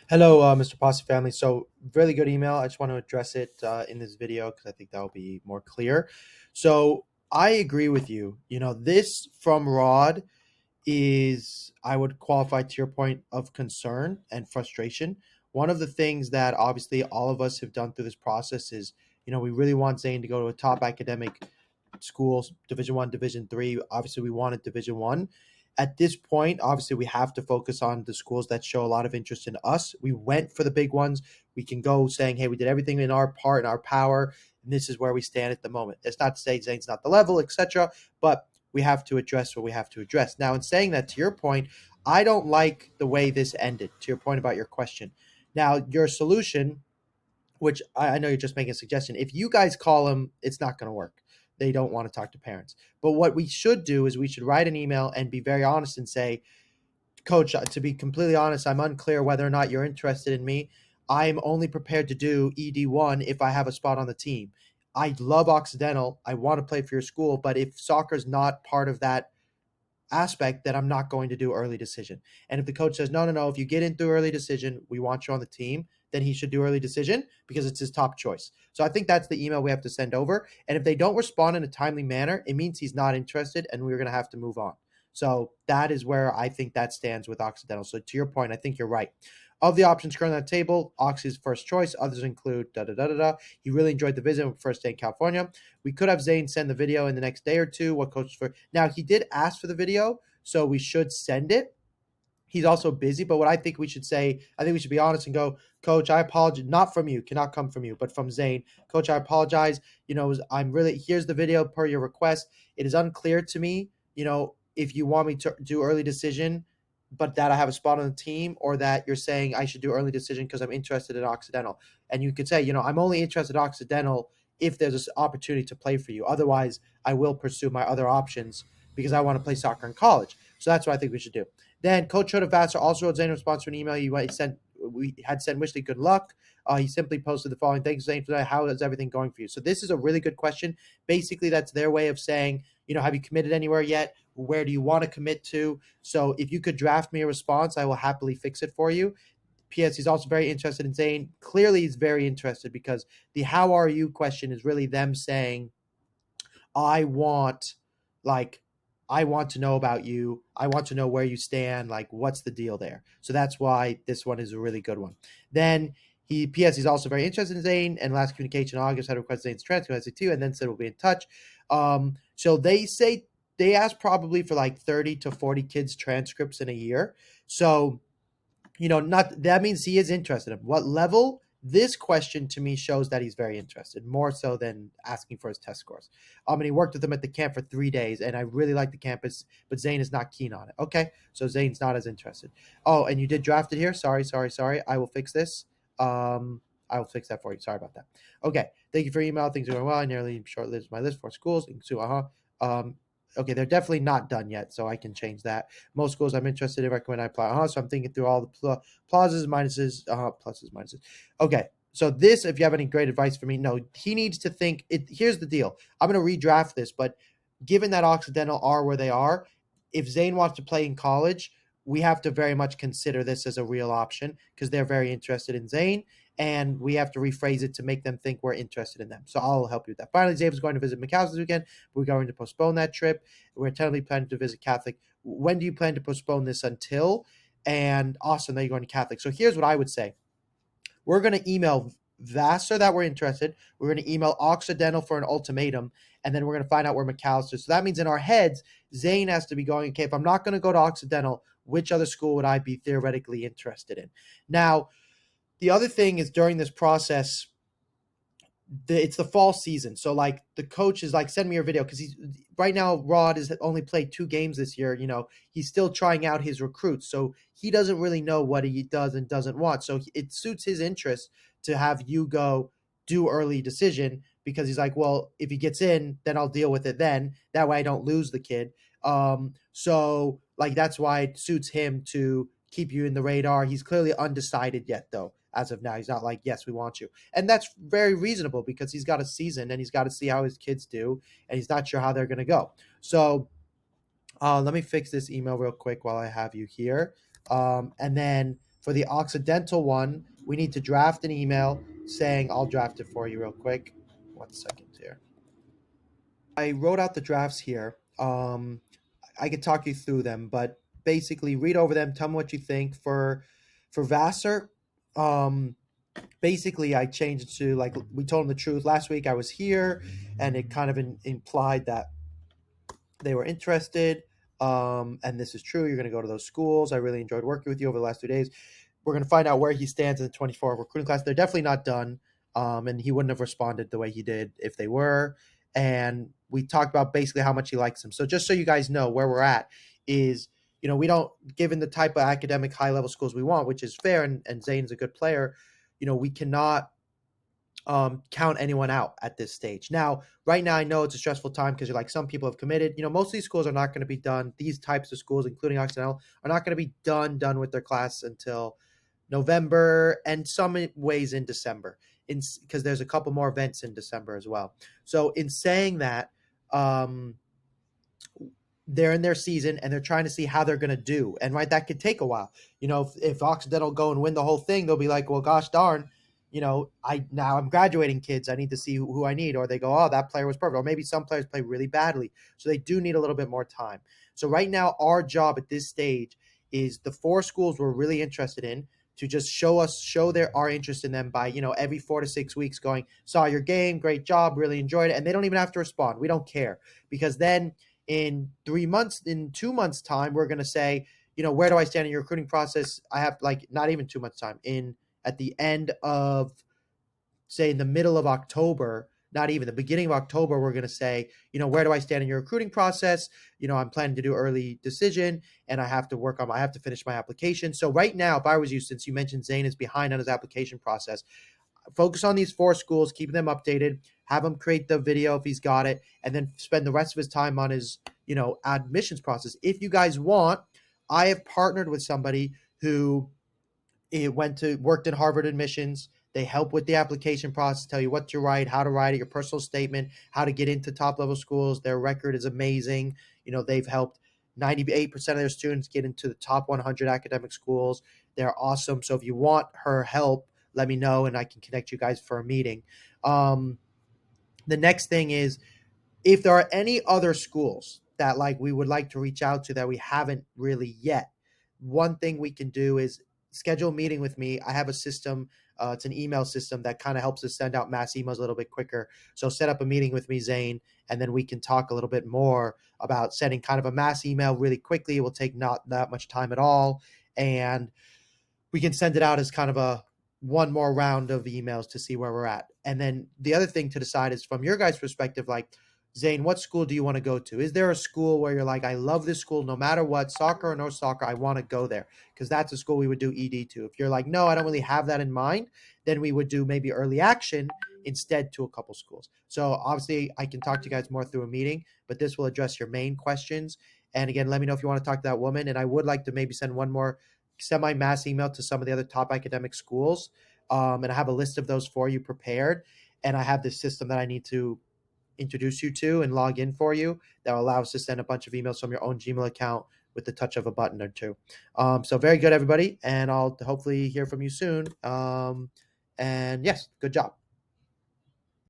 Hello, Mr. Posse family. So, really good email. I just want to address it in this video because I think that will be more clear. So, I agree with you. This from Rod is, I would qualify to your point of concern and frustration. One of the things that obviously all of us have done through this process is, we really want Zayn to go to a top academic schools, Division 1, Division 3. Obviously we wanted Division 1. At this point, obviously we have to focus on the schools that show a lot of interest in us. We went for the big ones. We can go saying, hey, we did everything in our part and our power, and this is where we stand at the moment. It's not to say Zane's not the level, etc., but we have to address what we have to address. Now, in saying that, to your point, I don't like the way this ended, to your point about your question. Now, your solution, which I know you're just making a suggestion. If you guys call them, it's not going to work. They don't want to talk to parents. But what we should do is we should write an email and be very honest and say, Coach, to be completely honest, I'm unclear whether or not you're interested in me. I'm only prepared to do ED1 if I have a spot on the team. I love Occidental. I want to play for your school, but if soccer's not part of that aspect, that I'm not going to do early decision. And if the coach says, no, no, no, if you get into early decision, we want you on the team, then he should do early decision because it's his top choice. So I think that's the email we have to send over. And if they don't respond in a timely manner, it means he's not interested and we're going to have to move on. So that is where I think that stands with Occidental. So to your point, I think you're right. Of the options currently on the table, Oxy's first choice. Others include da da da da da. He really enjoyed the visit when first day in California. We could have Zayn send the video in the next day or two. What coach for now? He did ask for the video, so we should send it. He's also busy, but what I think we should say, I think we should be honest and go, Coach, I apologize. Not from you, cannot come from you, but from Zayn. Coach, I apologize. I'm really, here's the video per your request. It is unclear to me, if you want me to do early decision, but that I have a spot on the team, or that you're saying I should do early decision because I'm interested in Occidental. And you could say, I'm only interested in Occidental if there's this opportunity to play for you. Otherwise, I will pursue my other options because I want to play soccer in college. So that's what I think we should do. Then Coach Hoda Vassar also wrote Zayn in response to an email we had sent Wishley good luck. He simply posted the following: Thanks, Zayn, for that. How is everything going for you? So this is a really good question. Basically, that's their way of saying, have you committed anywhere yet? Where do you want to commit to? So if you could draft me a response, I will happily fix it for you. P.S. He's also very interested in Zayn. Clearly, he's very interested because the "How are you?" question is really them saying, I want like I want to know about you. I want to know where you stand. Like, what's the deal there? So that's why this one is a really good one. Then he's also very interested in Zayn. And last communication in August had requested Zayn's transfer as too, and then said we'll be in touch. So they asked probably for like 30 to 40 kids transcripts in a year. So not that means he is interested in what level. This question to me shows that he's very interested, more so than asking for his test scores. And he worked with him at the camp for 3 days, and I really like the campus, but Zayn is not keen on it. Okay, so Zayn's not as interested. Oh, and you did draft it here. Sorry, sorry, sorry. I will fix this. I will fix that for you. Sorry about that. Okay, thank you for your email. Things are going well. I nearly shortlisted my list for schools. Um, okay, they're definitely not done yet, so I can change that. Most schools I'm interested in recommend I apply. So I'm thinking through all the pluses, minuses, pluses, minuses. Okay. So this, if you have any great advice for me, no, he needs to think it. Here's the deal. I'm going to redraft this, but given that Occidental are where they are, if Zayn wants to play in college, we have to very much consider this as a real option because they're very interested in Zayn, and we have to rephrase it to make them think we're interested in them. So I'll help you with that. Finally, Zayn is going to visit Macau this weekend. We're going to postpone that trip. We're tentatively planning to visit Catholic. When do you plan to postpone this until? And awesome that you're going to Catholic. So here's what I would say. We're going to email Vassar that we're interested. We're going to email Occidental for an ultimatum, and then we're going to find out where McAllister. So that means in our heads, Zayn has to be going, okay, if I'm not going to go to Occidental, which other school would I be theoretically interested in? Now, the other thing is during this process, it's the fall season. So like the coach is like, send me your video because he's right now. Rod has only played 2 games this year. He's still trying out his recruits, so he doesn't really know what he does and doesn't want. So it suits his interest to have you go do early decision because he's like, well, if he gets in, then I'll deal with it then. That way I don't lose the kid. So like that's why it suits him to keep you in the radar. He's clearly undecided yet, though. As of now, he's not like, yes, we want you. And that's very reasonable because he's got a season and he's got to see how his kids do, and he's not sure how they're going to go. So let me fix this email real quick while I have you here. And then For the Occidental one, we need to draft an email saying, I'll draft it for you real quick. 1 second here. I wrote out the drafts here. I could talk you through them, but basically read over them, tell me what you think. For Vassar, basically I changed it to, like, we told him the truth. Last week I was here, and it kind of implied that they were interested. And this is true. You're going to go to those schools. I really enjoyed working with you over the last 2 days. We're going to find out where he stands in the 24 recruiting class. They're definitely not done. And he wouldn't have responded the way he did if they were. And we talked about basically how much he likes him. So just so you guys know where we're at is, we don't, given the type of academic high level schools we want, which is fair, and Zane's a good player, we cannot count anyone out at this stage. Now, right now, I know it's a stressful time because you're like, some people have committed. Most of these schools are not going to be done. These types of schools, including Occidental, are not going to be done with their class until November, and some ways in December, because there's a couple more events in December as well. So in saying that, they're in their season and they're trying to see how they're going to do. And right, that could take a while. If Occidental go and win the whole thing, they'll be like, well, gosh darn, I'm graduating kids. I need to see who I need. Or they go, oh, that player was perfect. Or maybe some players play really badly. So they do need a little bit more time. So right now, our job at this stage is the 4 schools we're really interested in to just show our interest in them by, every 4 to 6 weeks going, saw your game, great job, really enjoyed it. And they don't even have to respond. We don't care, because then in 2 months time, we're going to say, where do I stand in your recruiting process? I have, like, not even 2 months time, at the end of, say, in the middle of October, not even the beginning of October, we're going to say, where do I stand in your recruiting process? I'm planning to do early decision, and I have to finish my application. So right now, if I was you, since you mentioned Zain is behind on his application process, focus on these 4 schools, keeping them updated, have him create the video if he's got it, and then spend the rest of his time on his, admissions process. If you guys want, I have partnered with somebody who worked in Harvard admissions. They help with the application process, tell you what to write, how to write it, your personal statement, how to get into top level schools. Their record is amazing. They've helped 98% of their students get into the top 100 academic schools. They're awesome. So if you want her help, let me know and I can connect you guys for a meeting. The next thing is, if there are any other schools that, like, we would like to reach out to that we haven't really yet, one thing we can do is schedule a meeting with me. I have a system. It's an email system that kind of helps us send out mass emails a little bit quicker. So set up a meeting with me, Zain, and then we can talk a little bit more about sending kind of a mass email really quickly. It will take not that much time at all. And we can send it out as kind of a one more round of emails to see where we're at. And then the other thing to decide is, from your guys' perspective, like, Zain, what school do you want to go to? Is there a school where you're like, I love this school no matter what, soccer or no soccer, I want to go there? Because that's a school we would do ED to. If you're like, no, I don't really have that in mind, then we would do maybe early action instead to a couple schools. So obviously I can talk to you guys more through a meeting, but this will address your main questions. And again, let me know if you want to talk to that woman. And I would like to maybe send one more semi-mass email to some of the other top academic schools. And I have a list of those for you prepared. And I have this system that I need to introduce you to and log in for you that will allow us to send a bunch of emails from your own Gmail account with the touch of a button or two. So very good, everybody. And I'll hopefully hear from you soon. And yes, good job.